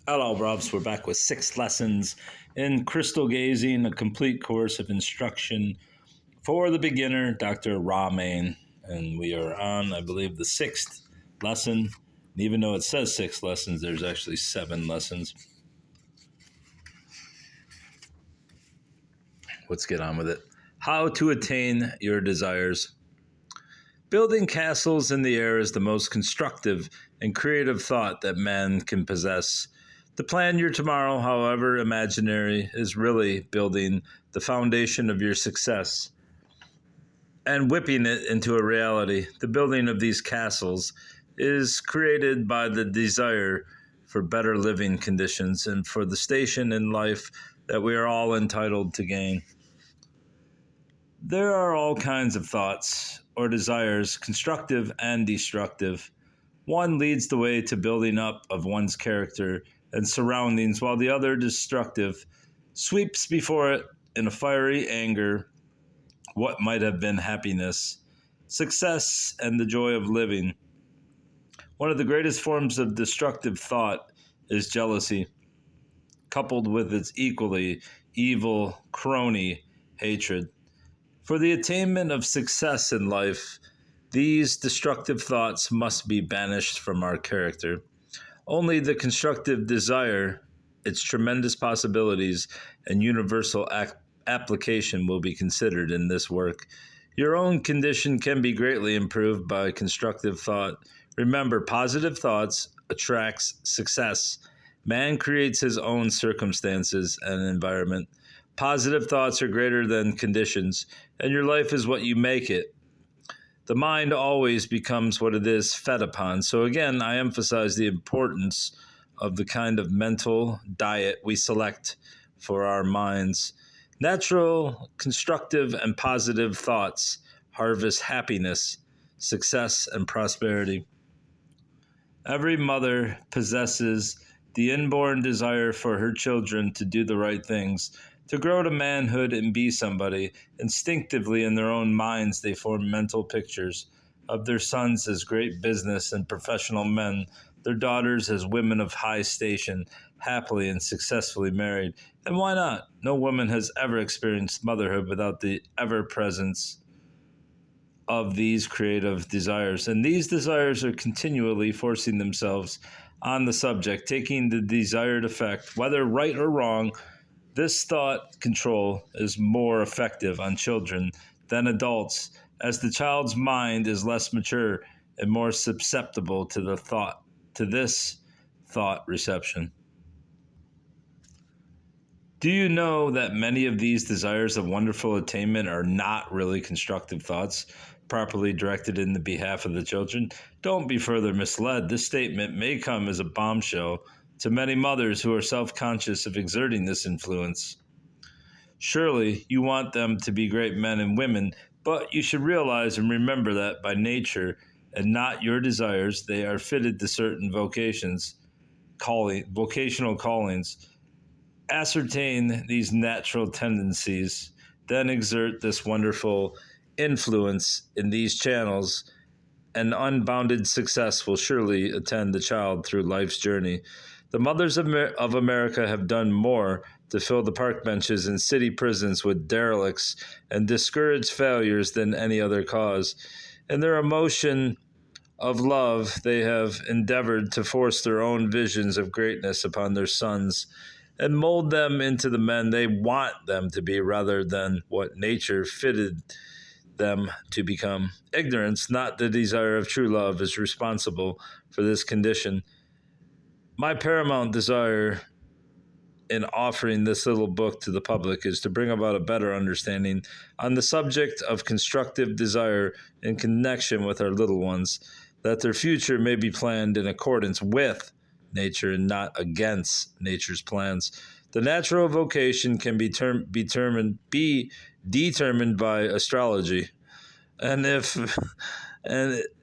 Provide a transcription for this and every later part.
Hello, Robs. We're back with 6 lessons in crystal gazing, a complete course of instruction for the beginner, Dr. Mayne. And we are on, I believe, the 6th lesson. And even though it says 6 lessons, there's actually 7 lessons. Let's get on with it. How to attain your desires. Building castles in the air is the most constructive and creative thought that man can possess. To plan your tomorrow, however imaginary, is really building the foundation of your success and whipping it into a reality. The building of these castles is created by the desire for better living conditions and for the station in life that we are all entitled to gain. There are all kinds of thoughts or desires, constructive and destructive. One leads the way to building up of one's character and surroundings, while the other, destructive, sweeps before it in a fiery anger what might have been happiness, success, and the joy of living. One of the greatest forms of destructive thought is jealousy, coupled with its equally evil crony hatred. For the attainment of success in life, these destructive thoughts must be banished from our character. Only the constructive desire, its tremendous possibilities, and universal application will be considered in this work. Your own condition can be greatly improved by constructive thought. Remember, positive thoughts attracts success. Man creates his own circumstances and environment. Positive thoughts are greater than conditions, and your life is what you make it. The mind always becomes what it is fed upon. So again, I emphasize the importance of the kind of mental diet we select for our minds. Natural, constructive, and positive thoughts harvest happiness, success, and prosperity. Every mother possesses the inborn desire for her children to do the right things, to grow to manhood and be somebody. Instinctively, in their own minds, they form mental pictures of their sons as great business and professional men, their daughters as women of high station, happily and successfully married. And why not? No woman has ever experienced motherhood without the ever-presence of these creative desires. And these desires are continually forcing themselves on the subject, taking the desired effect, whether right or wrong. This thought control is more effective on children than adults, as the child's mind is less mature and more susceptible to this thought reception. Do you know that many of these desires of wonderful attainment are not really constructive thoughts, properly directed in the behalf of the children? Don't be further misled. This statement may come as a bombshell to many mothers who are self-conscious of exerting this influence. Surely you want them to be great men and women, but you should realize and remember that by nature and not your desires, they are fitted to certain vocational callings. Ascertain these natural tendencies, then exert this wonderful influence in these channels, and unbounded success will surely attend the child through life's journey. The mothers of America have done more to fill the park benches and city prisons with derelicts and discouraged failures than any other cause. In their emotion of love, they have endeavored to force their own visions of greatness upon their sons and mold them into the men they want them to be rather than what nature fitted them to become. Ignorance, not the desire of true love, is responsible for this condition. My paramount desire in offering this little book to the public is to bring about a better understanding on the subject of constructive desire in connection with our little ones, that their future may be planned in accordance with nature and not against nature's plans. The natural vocation can be determined by astrology, and it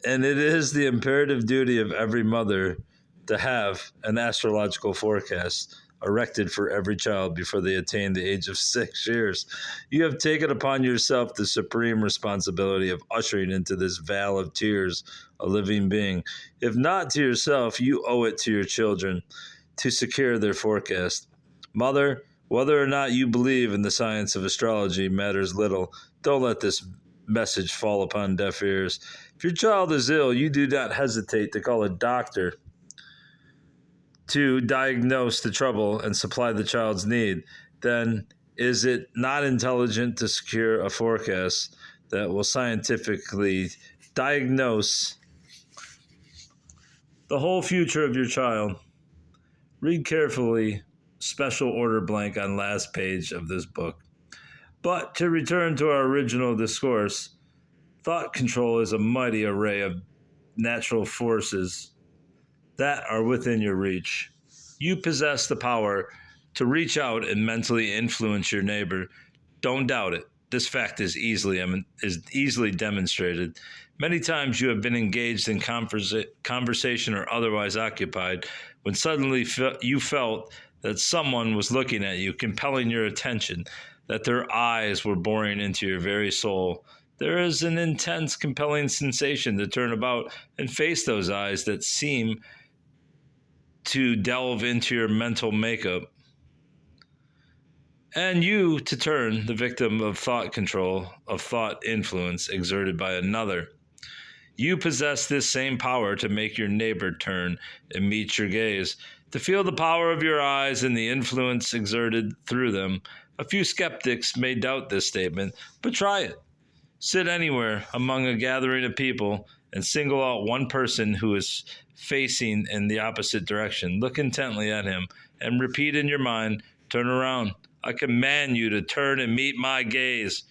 is the imperative duty of every mother to have an astrological forecast erected for every child before they attain the age of 6 years. You have taken upon yourself the supreme responsibility of ushering into this vale of tears a living being. If not to yourself, you owe it to your children. to secure their forecast. Mother, whether or not you believe in the science of astrology matters little. Don't let this message fall upon deaf ears. If your child is ill, you do not hesitate to call a doctor to diagnose the trouble and supply the child's need. Then is it not intelligent to secure a forecast that will scientifically diagnose the whole future of your child? Read carefully special order blank on last page of this book. But to return to our original discourse, thought control is a mighty array of natural forces that are within your reach. You possess the power to reach out and mentally influence your neighbor. Don't doubt it. This fact is easily demonstrated. Many times you have been engaged in conversation or otherwise occupied when suddenly you felt that someone was looking at you, compelling your attention, that their eyes were boring into your very soul. There is an intense, compelling sensation to turn about and face those eyes that seem to delve into your mental makeup, and you to turn the victim of thought control, of thought influence exerted by another. You possess this same power to make your neighbor turn and meet your gaze, to feel the power of your eyes and the influence exerted through them. A few skeptics may doubt this statement, but try it. Sit anywhere among a gathering of people and single out one person who is facing in the opposite direction. Look intently at him and repeat in your mind, turn around. I command you to turn and meet my gaze.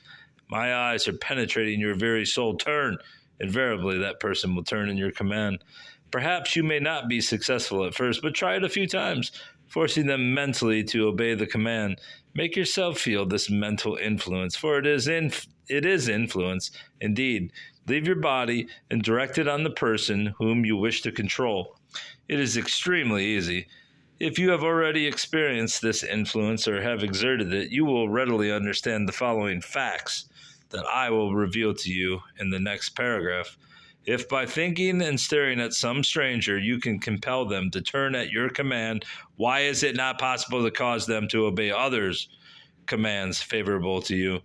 My eyes are penetrating your very soul. Turn. Invariably, that person will turn in your command. Perhaps you may not be successful at first, but try it a few times, forcing them mentally to obey the command. Make yourself feel this mental influence, for it is influence. Indeed, leave your body and direct it on the person whom you wish to control. It is extremely easy. If you have already experienced this influence or have exerted it, you will readily understand the following facts that I will reveal to you in the next paragraph. If by thinking and staring at some stranger you can compel them to turn at your command, why is it not possible to cause them to obey others' commands favorable to you?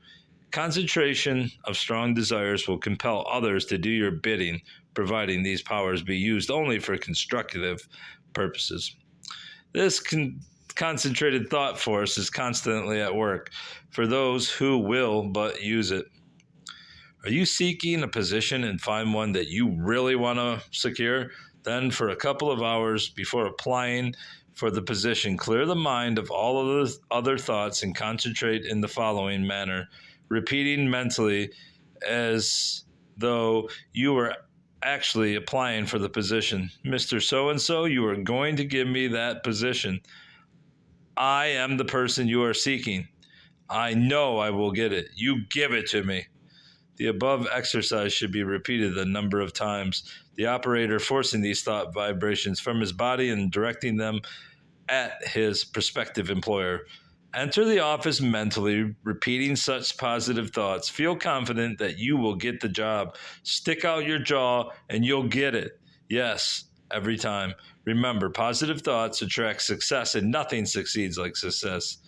Concentration of strong desires will compel others to do your bidding, providing these powers be used only for constructive purposes. This concentrated thought force is constantly at work for those who will but use it. Are you seeking a position and find one that you really want to secure? Then, for a couple of hours before applying for the position, clear the mind of all of the other thoughts and concentrate in the following manner, repeating mentally as though you were actually applying for the position. Mr. So-and-so, you are going to give me that position. I am the person you are seeking. I know I will get it. You give it to me. The above exercise should be repeated a number of times, the operator forcing these thought vibrations from his body and directing them at his prospective employer. Enter the office mentally, repeating such positive thoughts. Feel confident that you will get the job. Stick out your jaw and you'll get it. Yes, every time. Remember, positive thoughts attract success and nothing succeeds like success.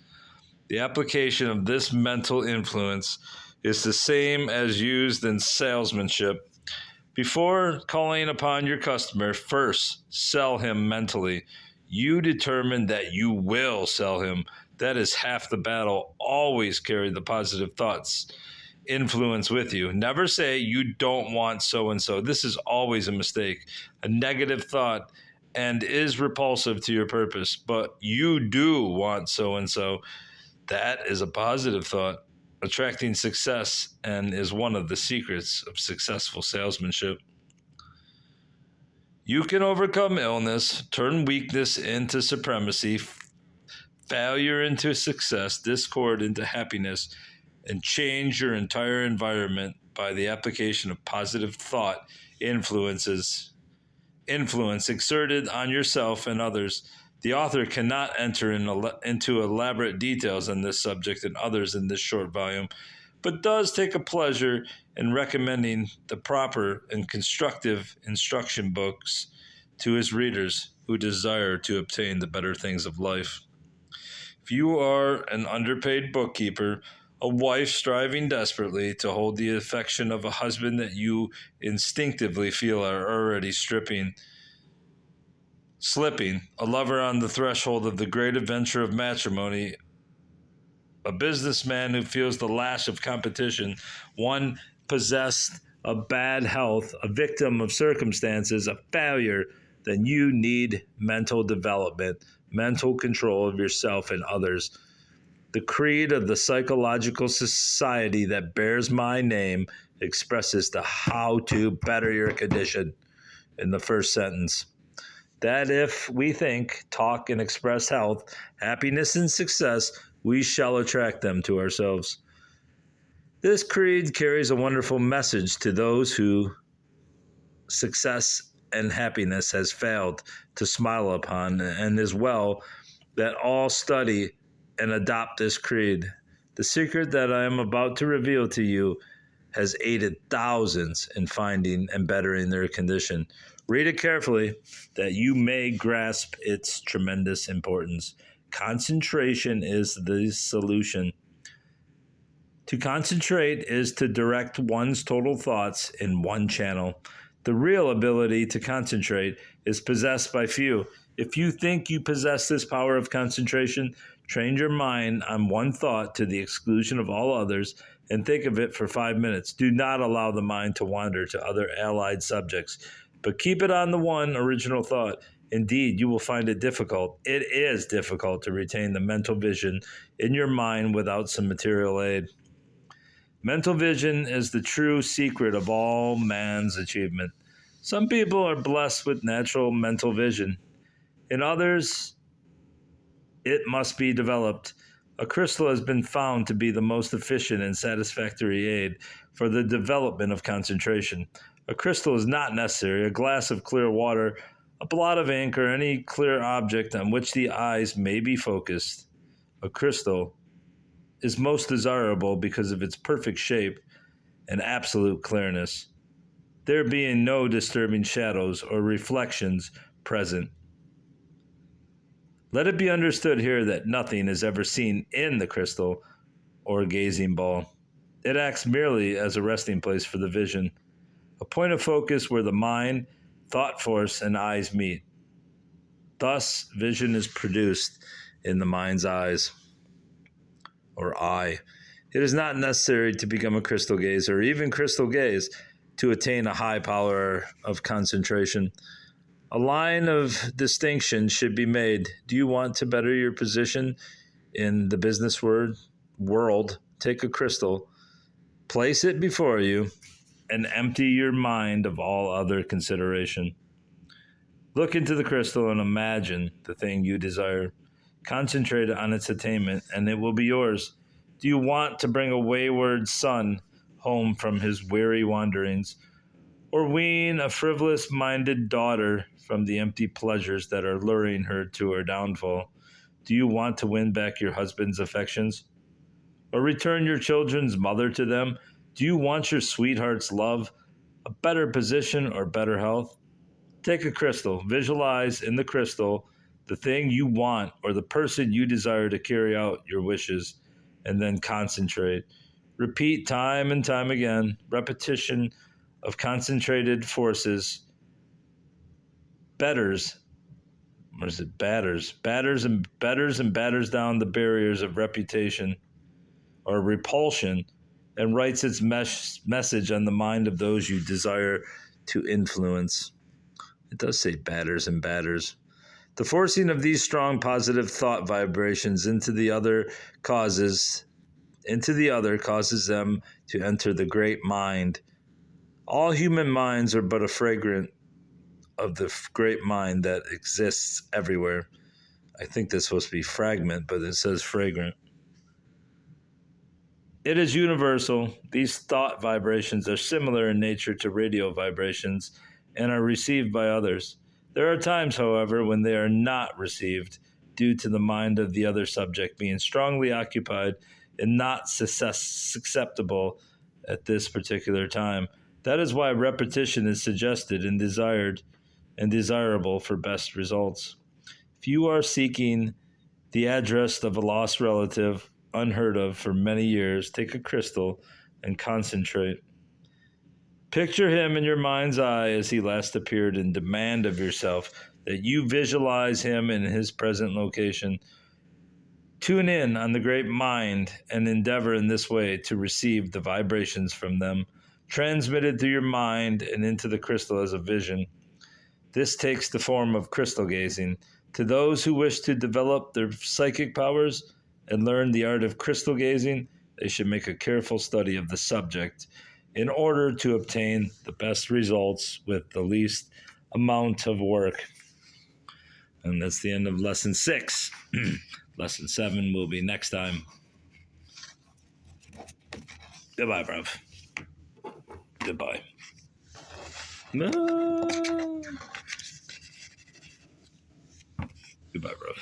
The application of this mental influence is the same as used in salesmanship. Before calling upon your customer, first sell him mentally. You determine that you will sell him. That is half the battle. Always carry the positive thoughts influence with you. Never say you don't want so-and-so. This is always a mistake. A negative thought and is repulsive to your purpose, but you do want so-and-so. That is a positive thought, attracting success, and is one of the secrets of successful salesmanship. You can overcome illness, turn weakness into supremacy, failure into success, discord into happiness, and change your entire environment by the application of positive thought influence exerted on yourself and others. The author cannot enter into elaborate details on this subject and others in this short volume, but does take a pleasure in recommending the proper and constructive instruction books to his readers who desire to obtain the better things of life. If you are an underpaid bookkeeper, a wife striving desperately to hold the affection of a husband that you instinctively feel are already slipping, a lover on the threshold of the great adventure of matrimony, a businessman who feels the lash of competition, one possessed of bad health, a victim of circumstances, a failure, then you need mental development, mental control of yourself and others. The creed of the psychological society that bears my name expresses the how to better your condition in the first sentence. That if we think, talk, and express health, happiness, and success, we shall attract them to ourselves. This creed carries a wonderful message to those who success and happiness has failed to smile upon, and as well that all study and adopt this creed. The secret that I am about to reveal to you has aided thousands in finding and bettering their condition. Read it carefully that you may grasp its tremendous importance. Concentration is the solution. To concentrate is to direct one's total thoughts in one channel. The real ability to concentrate is possessed by few. If you think you possess this power of concentration, train your mind on one thought to the exclusion of all others and think of it for 5 minutes. Do not allow the mind to wander to other allied subjects, but keep it on the one original thought. Indeed, you will find it difficult. It is difficult to retain the mental vision in your mind without some material aid. Mental vision is the true secret of all man's achievement. Some people are blessed with natural mental vision. In others, it must be developed. A crystal has been found to be the most efficient and satisfactory aid for the development of concentration. A crystal is not necessary. A glass of clear water, a blot of ink, or any clear object on which the eyes may be focused. A crystal is most desirable because of its perfect shape and absolute clearness, there being no disturbing shadows or reflections present. Let it be understood here that nothing is ever seen in the crystal or gazing ball. It acts merely as a resting place for the vision, a point of focus where the mind, thought force, and eyes meet. Thus, vision is produced in the mind's eyes, or eye. It is not necessary to become a crystal gazer or even crystal gaze to attain a high power of concentration. A line of distinction should be made. Do you want to better your position in the business world? Take a crystal, place it before you, and empty your mind of all other consideration. Look into the crystal and imagine the thing you desire. Concentrate on its attainment, and it will be yours. Do you want to bring a wayward son home from his weary wanderings, or wean a frivolous-minded daughter from the empty pleasures that are luring her to her downfall? Do you want to win back your husband's affections, or return your children's mother to them? Do you want your sweetheart's love, a better position, or better health? Take a crystal, visualize in the crystal the thing you want or the person you desire to carry out your wishes, and then concentrate. Repeat time and time again. Repetition of concentrated forces batters down the barriers of reputation or repulsion and writes its message on the mind of those you desire to influence. It does say batters and batters. The forcing of these strong positive thought vibrations into the other causes them to enter the great mind. All human minds are but a fragment of the great mind that exists everywhere. I think that's supposed to be fragment, but it says fragrant. It is universal. These thought vibrations are similar in nature to radio vibrations and are received by others. There are times, however, when they are not received due to the mind of the other subject being strongly occupied and not susceptible at this particular time. That is why repetition is suggested and desired, and desirable for best results. If you are seeking the address of a lost relative, unheard of for many years, take a crystal and concentrate. Picture him in your mind's eye as he last appeared and demand of yourself that you visualize him in his present location. Tune in on the great mind and endeavor in this way to receive the vibrations from them, transmitted through your mind and into the crystal as a vision. This takes the form of crystal gazing. To those who wish to develop their psychic powers and learn the art of crystal gazing, they should make a careful study of the subject in order to obtain the best results with the least amount of work. And that's the end of lesson 6. Lesson 7 will be next time. Goodbye, bruv. Goodbye. No. Goodbye, bruv.